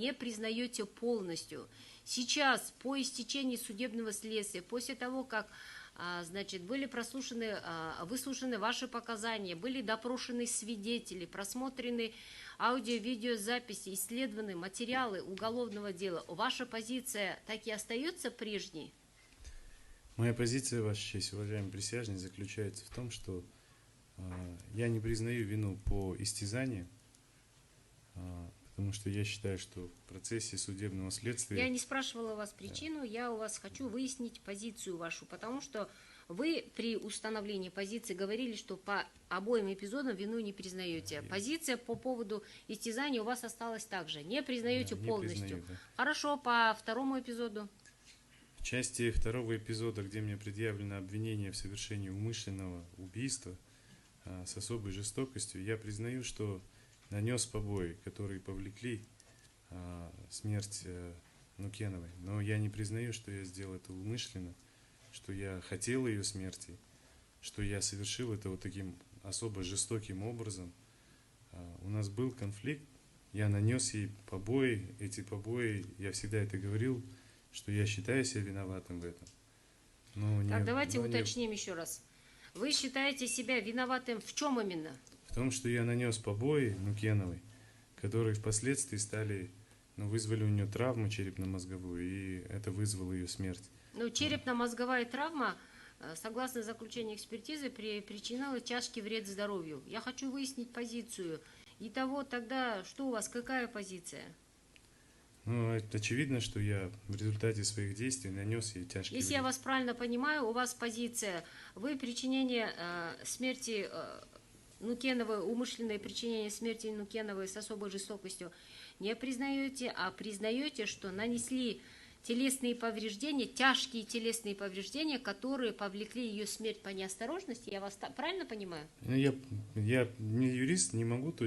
не признаете полностью. Сейчас, по истечении судебного следствия, после того, как значит, были выслушаны ваши показания, были допрошены свидетели, просмотрены аудио-видеозаписи, исследованы материалы уголовного дела, ваша позиция так и остается прежней? Моя позиция, Ваша честь, уважаемый присяжный, заключается в том, что я не признаю вину по истязанию, потому что я считаю, что в процессе судебного следствия... Я не спрашивала у вас причину, я у вас хочу выяснить позицию вашу, потому что вы при установлении позиции говорили, что по обоим эпизодам вину не признаете. Позиция по поводу истязания у вас осталась также. Не признаете не полностью. признаю, да. Хорошо, по второму эпизоду? В части второго эпизода, где мне предъявлено обвинение в совершении умышленного убийства с особой жестокостью, я признаю, что нанес побои, которые повлекли смерть Нукеновой. Но я не признаю, что я сделал это умышленно, что я хотел ее смерти, что я совершил это вот таким особо жестоким образом. У нас был конфликт, я нанес ей побои, эти побои, я всегда это говорил, что я считаю себя виноватым в этом. Так, давайте уточним еще раз. Вы считаете себя виноватым в чем именно? В том, что я нанес побои Нукеновой, которые впоследствии вызвали у нее травму черепно-мозговую, и это вызвало ее смерть. Ну, черепно-мозговая травма, согласно заключению экспертизы, причиняла тяжкий вред здоровью. Я хочу выяснить позицию. Итого, тогда что у вас, какая позиция? Это очевидно, что я в результате своих действий нанес ей тяжкий вред. Если я вас правильно понимаю, у вас позиция, вы причинение смерти Нукеновой, умышленное причинение смерти Нукеновой с особой жестокостью не признаете, а признаете, что нанесли телесные повреждения, тяжкие телесные повреждения, которые повлекли ее смерть по неосторожности. Я вас правильно понимаю? Я не юрист, не могу точно